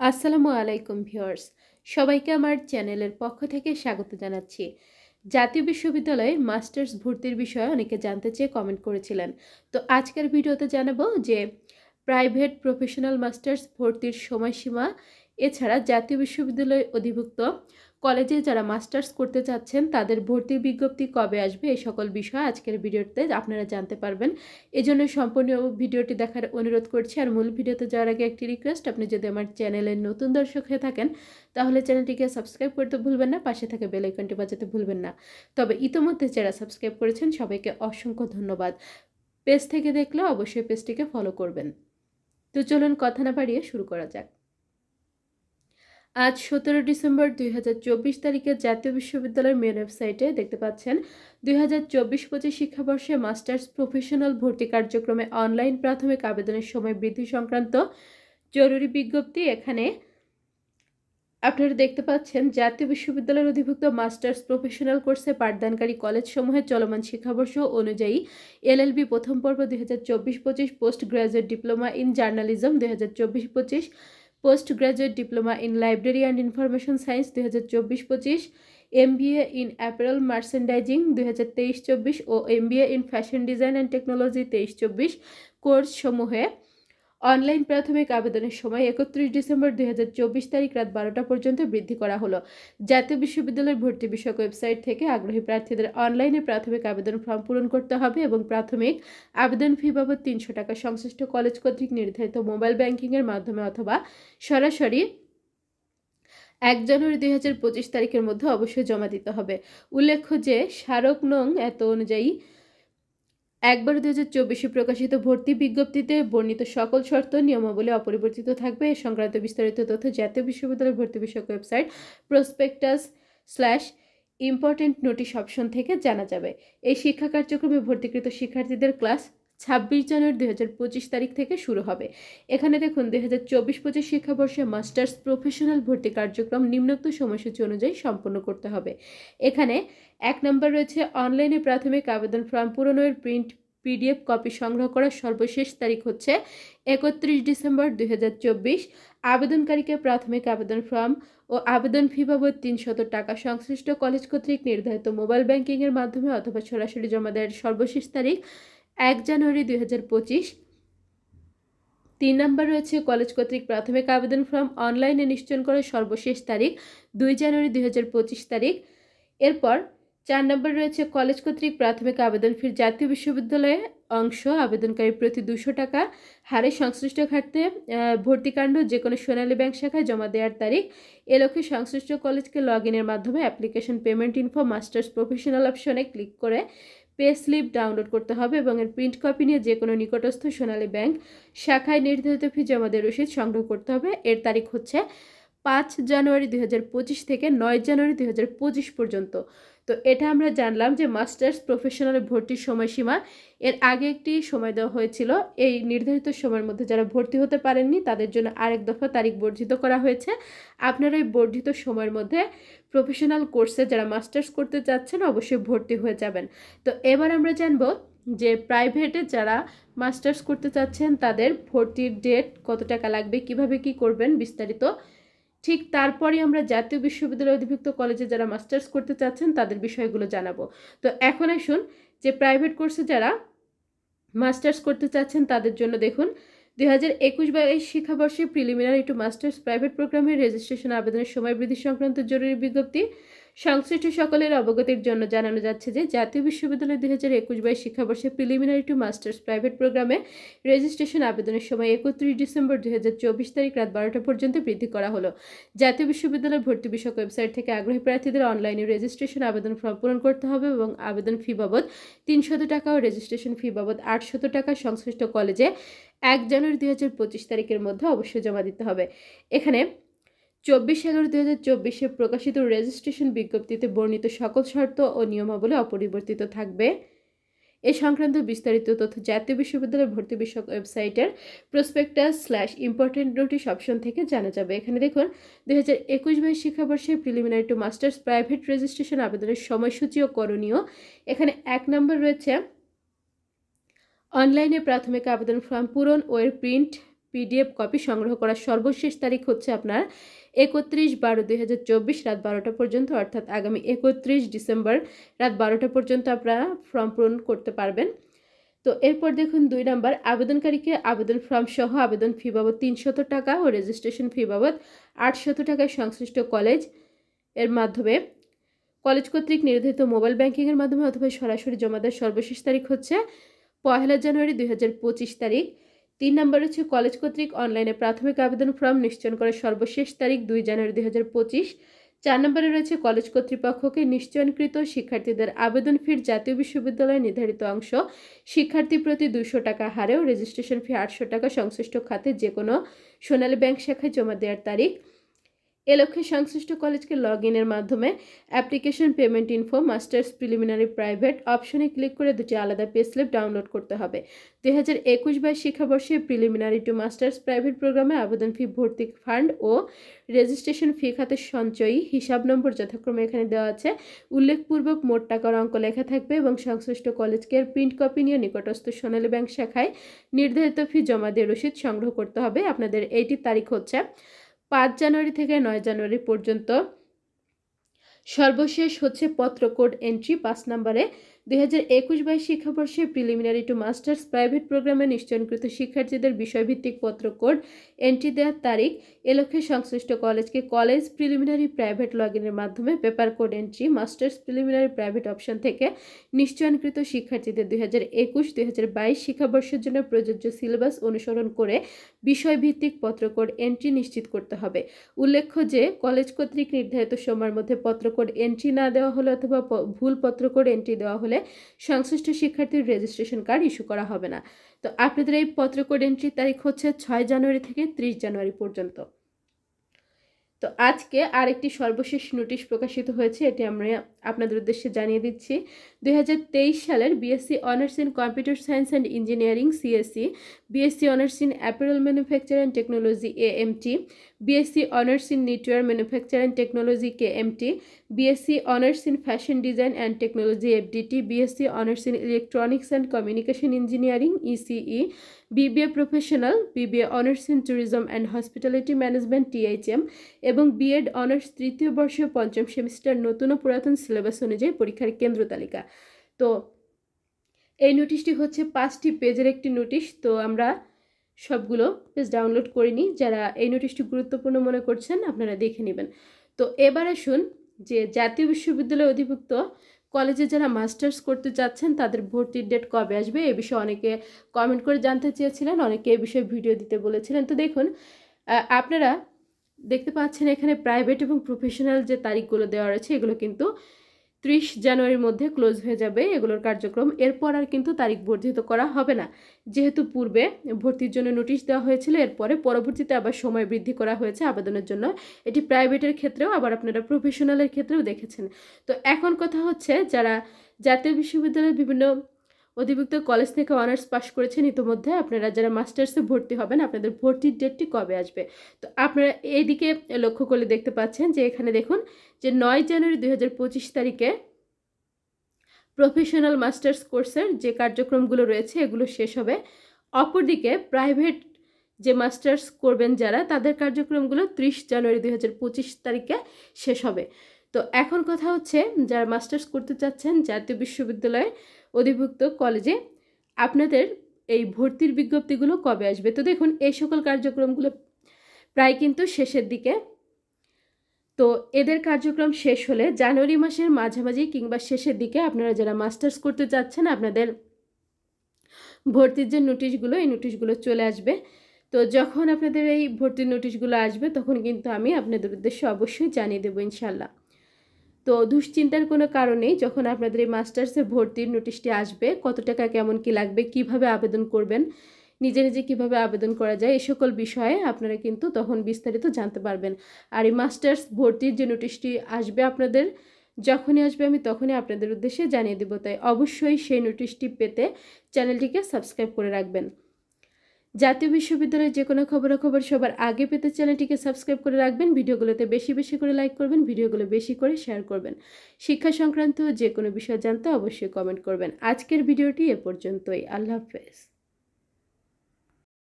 আসসালামু আলাইকুম ভিউয়ার্স, সবাইকে আমার চ্যানেলের পক্ষ থেকে স্বাগত জানাচ্ছি। জাতীয় বিশ্ববিদ্যালয়ে মাস্টার্স ভর্তির বিষয়ে অনেকে জানতে চেয়ে কমেন্ট করেছিলেন। তো আজকের ভিডিওতে জানাবো যে প্রাইভেট প্রফেশনাল মাস্টার্স ভর্তির সময়সীমা, এছাড়া জাতীয় বিশ্ববিদ্যালয়ে অধিভুক্ত কলেজে যারা মাস্টার্স করতে চাচ্ছেন তাদের ভর্তির বিজ্ঞপ্তি কবে আসবে, এই সকল বিষয় আজকের ভিডিওতে আপনারা জানতে পারবেন। এজন্য সম্পূর্ণ ভিডিওটি দেখার অনুরোধ করছি। আর মূল ভিডিওতে যাওয়ার আগে একটি রিকোয়েস্ট, আপনি যদি আমার চ্যানেলের নতুন দর্শক হয়ে থাকেন তাহলে চ্যানেলটিকে সাবস্ক্রাইব করতে ভুলবেন না, পাশে থাকা বেল আইকনটি বাজাতে ভুলবেন না। তবে ইতোমধ্যে যারা সাবস্ক্রাইব করেছেন সবাইকে অসংখ্য ধন্যবাদ। পেজ থেকে দেখলে অবশ্যই পেজটিকে ফলো করবেন। তো চলুন কথা না বাড়িয়ে শুরু করা যাক। আজ 17 ডিসেম্বর 2024 তারিখে জাতীয় বিশ্ববিদ্যালয়ের মেন ওয়েবসাইটে দেখতে পাচ্ছেন 2024-25 শিক্ষাবর্ষে মাস্টার্স প্রফেশনাল ভর্তি কার্যক্রমে অনলাইন প্রাথমিক আবেদনের সময় বৃদ্ধি সংক্রান্ত জরুরি বিজ্ঞপ্তি। এখানে আপনারা দেখতে পাচ্ছেন জাতীয় বিশ্ববিদ্যালয়ের অধিভুক্ত মাস্টার্স প্রফেশনাল কোর্সে পাঠদানকারী কলেজসমূহের চলমান শিক্ষাবর্ষ অনুযায়ী এলএলবি প্রথম পর্ব 2024-25, post graduate diploma in journalism 2024-25, post graduate diploma in library and information science 2024-25, MBA in apparel merchandising 2023-24 ও MBA in fashion design and technology 23-24 কোর্সসমূহে অনলাইন প্রাথমিক আবেদনের সময় 31 ডিসেম্বর 2024 তারিখ রাত 12টা পর্যন্ত বৃদ্ধি করা হলো। জাতীয় বিশ্ববিদ্যালয়ের ভর্তি বিষয়ক ওয়েবসাইট থেকে আগ্রহী প্রার্থীদের অনলাইনে প্রাথমিক আবেদন ফর্ম পূরণ করতে হবে এবং প্রাথমিক আবেদন ফি বাবদ 300 টাকা সংশ্লিষ্ট কলেজ কর্তৃক নির্ধারিত মোবাইল ব্যাংকিংয়ের মাধ্যমে অথবা সরাসরি 1 জানুয়ারি 2025 তারিখের মধ্যে অবশ্যই জমা দিতে হবে। উল্লেখ্য যে স্মারক নং এত অনুযায়ী 1/2024 প্রকাশিত ভর্তি বিজ্ঞপ্তিতে বর্ণিত সকল শর্ত নিয়মাবলী অপরিবর্তিত থাকবে। এ সংক্রান্ত বিস্তারিত তথ্য জাতীয় বিশ্ববিদ্যালয়ের ভর্তি বিষয়ক ওয়েবসাইট prospectus/ইম্পর্টেন্ট নোটিশ অপশন থেকে জানা যাবে। এই শিক্ষা কার্যক্রমে ভর্তিকৃত শিক্ষার্থীদের ক্লাস 26 জানুয়ারি 2025 তারিখ থেকে শুরু হবে। এখানে দেখুন 2024-25 শিক্ষাবর্ষে মাস্টার্স প্রফেশনাল ভর্তি কার্যক্রম নিম্নোক্ত সময়সূচি অনুযায়ী সম্পন্ন করতে হবে। এখানে 1 নম্বর রয়েছে অনলাইনে প্রাথমিক আবেদন ফর্ম পূরণের প্রিন্ট পিডিএফ কপি সংগ্রহ করার সর্বশেষ তারিখ হচ্ছে 31 ডিসেম্বর 2024। আবেদনকারীকে প্রাথমিক আবেদন ফর্ম ও আবেদন ফি বাবদ 300 টাকা সংশ্লিষ্ট কলেজ কর্তৃক নির্ধারিত মোবাইল ব্যাংকিংয়ের মাধ্যমে অথবা সরাসরি জমা দেওয়ার সর্বশেষ তারিখ 1 জানুয়ারি 2025। 3 নম্বর রয়েছে কলেজ কর্তৃক প্রাথমিক আবেদন ফর্ম অনলাইনে নিশ্চয়ন করার সর্বশেষ তারিখ 2 জানুয়ারি 2025 তারিখ। এরপর 4 নম্বর রয়েছে কলেজ কর্তৃক প্রাথমিক আবেদন ফির জাতীয় বিশ্ববিদ্যালয়ে অংশ আবেদনকারী প্রতি 200 টাকা হারে সংশ্লিষ্ট খাতে ভর্তিকাণ্ড যে কোনো সোনালী ব্যাংক শাখায় জমা দেওয়ার তারিখ। এ লক্ষ্যে সংশ্লিষ্ট কলেজকে লগ ইনের মাধ্যমে application payment info masters professional অপশনে ক্লিক করে পে স্লিপ ডাউনলোড করতে হবে এবং এর প্রিন্ট কপি নিয়ে যে কোনো নিকটস্থ সোনালী ব্যাংক শাখায় নির্ধারিত ফি জমা দিয়ে রসিদ সংগ্রহ করতে হবে। এর তারিখ হচ্ছে 5 জানুয়ারি 2025 থেকে 9 জানুয়ারি 2025 পর্যন্ত। তো এটা আমরা জানলাম যে মাস্টার্স প্রফেশনাল ভর্তির সময়সীমা। এর আগে একটি সময় দেওয়া হয়েছিল, এই নির্ধারিত সময়ের মধ্যে যারা ভর্তি হতে পারেননি তাদের জন্য আরেক দফা তারিখ বর্ধিত করা হয়েছে। আপনারা এই বর্ধিত সময়ের মধ্যে প্রফেশনাল কোর্সে যারা মাস্টার্স করতে চাচ্ছেন অবশ্যই ভর্তি হয়ে যাবেন। তো এবার আমরা জানবো যে প্রাইভেটে যারা মাস্টার্স করতে চাচ্ছেন তাদের ভর্তির ডেট, কত টাকা লাগবে, কিভাবে কি করবেন বিস্তারিত। ঠিক তারপরে আমরা জাতীয় বিশ্ববিদ্যালয় অধিভুক্ত কলেজে যারা মাস্টার্স করতে চাচ্ছেন তাদের বিষয়গুলো জানাবো। তো এখন আসুন যে প্রাইভেট কোর্সে যারা মাস্টার্স করতে চাচ্ছেন তাদের জন্য দেখুন 2021-22 শিক্ষাবর্ষে প্রিলিমিনারি টু মাস্টার্স প্রাইভেট প্রোগ্রামের রেজিস্ট্রেশন আবেদনের সময় বৃদ্ধি সংক্রান্ত জরুরি বিজ্ঞপ্তি সংশ্লিষ্ট সকলের অবগতির জন্য জানানো যাচ্ছে যে জাতীয় বিশ্ববিদ্যালয় 2021-22 শিক্ষাবর্ষে প্রিলিমিনারি টু মাস্টার্স প্রাইভেট প্রোগ্রামে রেজিস্ট্রেশন আবেদনের সময় 31 ডিসেম্বর 2024 তারিখ রাত 12টা পর্যন্ত বৃদ্ধি করা হলো। জাতীয় বিশ্ববিদ্যালয়ের ভর্তি বিষয়ক ওয়েবসাইট থেকে আগ্রহী প্রার্থীদের অনলাইনে রেজিস্ট্রেশন আবেদন ফর্ম পূরণ করতে হবে এবং আবেদন ফি বাবদ 300 টাকা ও রেজিস্ট্রেশন ফি বাবদ 800 টাকা সংশ্লিষ্ট কলেজে 1 জানুয়ারি 2025 তারিখের মধ্যে অবশ্যই জমা দিতে হবে। এখানে 24/11/2024 প্রকাশিত রেজিস্ট্রেশন বিজ্ঞপ্তিতে বর্ণিত সকল শর্ত ও নিয়মাবলী অপরিবর্তিত থাকবে। এ সংক্রান্ত বিস্তারিত তথ্য জাতীয় বিশ্ববিদ্যালয়ের ভর্তি বিষয়ক ওয়েবসাইটের prospectus/ইম্পর্টেন্ট নোটিশ অপশন থেকে জানা যাবে। এখানে দেখুন 2021-22 শিক্ষাবর্ষে preliminary to masters private registration আবেদনের সময়সূচি ও করণীয়। এখানে 1 নম্বর রয়েছে অনলাইনে প্রাথমিক আবেদন ফর্ম পূরণ ও এর প্রিন্ট PDF কপি সংগ্রহ করার সর্বশেষ তারিখ হচ্ছে আপনার 31/12/2024 রাত 12টা পর্যন্ত, অর্থাৎ আগামী 31 ডিসেম্বর রাত 12টা পর্যন্ত আপনারা ফর্ম পূরণ করতে পারবেন। তো এরপর দেখুন 2 নাম্বার, আবেদনকারীকে আবেদন ফর্ম সহ আবেদন ফি বাবদ 300 টাকা ও রেজিস্ট্রেশন ফি বাবদ 800 টাকায় সংশ্লিষ্ট কলেজ এর মাধ্যমে কলেজ কর্তৃক নির্ধারিত মোবাইল ব্যাংকিংয়ের মাধ্যমে অথবা সরাসরি জমা দেওয়ার সর্বশেষ তারিখ হচ্ছে 1 জানুয়ারি 2025 তারিখ। 3 নাম্বার হচ্ছে কলেজ কর্তৃক অনলাইনে প্রাথমিক আবেদন ফর্ম নিশ্চয়ন করার সর্বশেষ তারিখ 2 জানুয়ারি 2025। 4 নম্বরে রয়েছে কলেজ কর্তৃপক্ষকে নিশ্চয়নকৃত শিক্ষার্থীদের আবেদন ফির জাতীয় বিশ্ববিদ্যালয়ের নির্ধারিত অংশ শিক্ষার্থী প্রতি 200 টাকা হারেও রেজিস্ট্রেশন ফি 800 টাকা সংশ্লিষ্ট খাতে যে কোনো সোনালী ব্যাংক শাখায় জমা দেওয়ার তারিখ। এ লক্ষ্যে সংশ্লিষ্ট কলেজকে লগইনের মাধ্যমে application payment info masters preliminary private অপশনে ক্লিক করে দুটি আলাদা পে স্লিপ ডাউনলোড করতে হবে। 2021-22 শিক্ষাবর্ষে প্রিলিমিনারি টু মাস্টার্স প্রাইভেট প্রোগ্রামে আবেদন ফি, ভর্তি ফান্ড ও রেজিস্ট্রেশন ফি খাতে সঞ্চয়ী হিসাব নম্বর যথাক্রমে এখানে দেওয়া আছে, উল্লেখপূর্বক মোট টাকার অঙ্ক লেখা থাকবে এবং সংশ্লিষ্ট কলেজকে প্রিন্ট কপি নিয়ে নিকটস্থ সোনালী ব্যাংক শাখায় নির্ধারিত ফি জমা দিয়ে রসিদ সংগ্রহ করতে হবে। আপনাদের এইটির তারিখ হচ্ছে 5 জানুয়ারি থেকে 9 জানুয়ারি পর্যন্ত। সর্বশেষ হচ্ছে পত্র কোড এন্ট্রি 5 নম্বরে 2021-22 শিক্ষাবর্ষে প্রিলিমিনারি টু মাস্টার্স প্রাইভেট প্রোগ্রামে নিশ্চয়নকৃত শিক্ষার্থীদের বিষয়ভিত্তিক পত্র কোড এন্ট্রি দেওয়ার তারিখ। এ লক্ষ্যে সংশ্লিষ্ট কলেজকে কলেজ প্রিলিমিনারি প্রাইভেট লগইনের মাধ্যমে paper code entry masters preliminary private option থেকে নিশ্চয়নকৃত শিক্ষার্থীদের 2021-2022 শিক্ষাবর্ষের জন্য প্রযোজ্য সিলেবাস অনুসরণ করে বিষয়ভিত্তিক পত্র কোড এন্ট্রি নিশ্চিত করতে হবে। উল্লেখ্য যে কলেজ কর্তৃক নির্ধারিত সময়ের মধ্যে পত্র কোড এন্ট্রি না দেওয়া হলে অথবা ভুল পত্র কোড এন্ট্রি দেওয়া হলে সংশ্লিষ্ট শিক্ষার্থীর রেজিস্ট্রেশন কার্ড ইস্যু করা হবে না। তো আপনাদের এই পত্র কোড এন্ট্রির তারিখ হচ্ছে 6 জানুয়ারি থেকে 30 জানুয়ারি পর্যন্ত। তো আজকে আরেকটি সর্বশেষ নোটিশ প্রকাশিত হয়েছে, এটি আমরা আপনাদের উদ্দেশ্যে জানিয়ে দিচ্ছি। 2023 সালের BSc honours in computer science and engineering CSC, BSc honours in apparel manufacture and technology AMT, BSc honours in knitwear manufacture and technology KMT, BSc honours in fashion design and technology FDT, BSc honours in electronics and communication engineering ECE, BBA professional, BBA honours in tourism and hospitality management THM এবং B Ed honours তৃতীয় বর্ষ 5ম semester নতুন ও পুরাতন syllabus অনুযায়ী পরীক্ষার কেন্দ্র তালিকা। তো এই নোটিশটি হচ্ছে 5টি পেজের একটি নোটিশ। তো আমরা সবগুলো পেজ ডাউনলোড করিনি, যারা এই নোটিশটি গুরুত্বপূর্ণ মনে করছেন আপনারা দেখে নেবেন। তো এবার আসুন যে জাতীয় বিশ্ববিদ্যালয়ে অধিভুক্ত কলেজে যারা মাস্টার্স করতে যাচ্ছেন তাদের ভর্তির ডেট কবে আসবে এ বিষয়ে অনেকে কমেন্ট করে জানতে চেয়েছিলেন, অনেকে এ বিষয়ে ভিডিও দিতে বলেছিলেন। তো দেখুন আপনারা দেখতে পাচ্ছেন এখানে প্রাইভেট এবং প্রফেশনাল যে তারিখগুলো দেওয়া রয়েছে এগুলো কিন্তু 30 জানুয়ারির মধ্যে ক্লোজ হয়ে যাবে এগুলোর কার্যক্রম। এরপর আর কিন্তু তারিখ বর্ধিত করা হবে না, যেহেতু পূর্বে ভর্তির জন্য নোটিশ দেওয়া হয়েছিল, এরপরে পরবর্তীতে আবার সময় বৃদ্ধি করা হয়েছে আবেদনের জন্য। এটি প্রাইভেটের ক্ষেত্রেও আবার আপনারা প্রফেশনালের ক্ষেত্রেও দেখেছেন। তো এখন কথা হচ্ছে যারা জাতীয় বিশ্ববিদ্যালয়ের বিভিন্ন অধিভুক্ত কলেজ থেকে অনার্স পাশ করেছেন ইতিমধ্যে, আপনারা যারা মাস্টার্সে ভর্তি হবেন আপনাদের ভর্তির ডেটটি কবে আসবে। তো আপনারা এইদিকে লক্ষ্য করলে দেখতে পাচ্ছেন যে এখানে দেখুন যে 9 জানুয়ারি 2025 তারিখে প্রফেশনাল মাস্টার্স কোর্সের যে কার্যক্রমগুলো রয়েছে এগুলো শেষ হবে। অপরদিকে প্রাইভেট যে মাস্টার্স করবেন যারা তাদের কার্যক্রমগুলো 30 জানুয়ারি 2025 তারিখে শেষ হবে। তো এখন কথা হচ্ছে যারা মাস্টার্স করতে চাচ্ছেন জাতীয় বিশ্ববিদ্যালয়ে অধিভুক্ত কলেজে আপনাদের এই ভর্তির বিজ্ঞপ্তিগুলো কবে আসবে। তো দেখুন এই সকল কার্যক্রমগুলো প্রায় কিন্তু শেষের দিকে। তো এদের কার্যক্রম শেষ হলে জানুয়ারি মাসের মাঝামাঝি কিংবা শেষের দিকে আপনারা যারা মাস্টার্স করতে যাচ্ছেন আপনাদের ভর্তির যে নোটিশগুলো এই নোটিশগুলো চলে আসবে। তো যখন আপনাদের এই ভর্তির নোটিশগুলো আসবে তখন কিন্তু আমি আপনাদের উদ্দেশ্যে অবশ্যই জানিয়ে দেবো ইনশাল্লাহ। তো দুশ্চিন্তার কোনো কারণ নেই, যখন আপনাদের এই মাস্টার্সে ভর্তির নোটিশটি আসবে কত টাকা কেমন কি লাগবে, কিভাবে আবেদন করবেন, নিজে নিজে কীভাবে আবেদন করা যায় এই সকল বিষয়ে আপনারা কিন্তু তখন বিস্তারিত জানতে পারবেন। আর এই মাস্টার্স ভর্তির যে নোটিশটি আসবে আপনাদের যখনই আসবে আমি তখনই আপনাদের উদ্দেশ্যে জানিয়ে দেব। তাই অবশ্যই সেই নোটিশটি পেতে চ্যানেলটিকে সাবস্ক্রাইব করে রাখবেন। জাতীয় বিশ্ববিদ্যালয়ের যে কোনো খবরাখবর সবার আগে পেতে চ্যানেলটিকে সাবস্ক্রাইব করে রাখবেন। ভিডিওগুলোতে বেশি বেশি করে লাইক করবেন, ভিডিওগুলো বেশি করে শেয়ার করবেন। শিক্ষা সংক্রান্ত যে কোনো বিষয় জানতে অবশ্যই কমেন্ট করবেন। আজকের ভিডিওটি এ পর্যন্তই। আল্লাহ হাফেজ।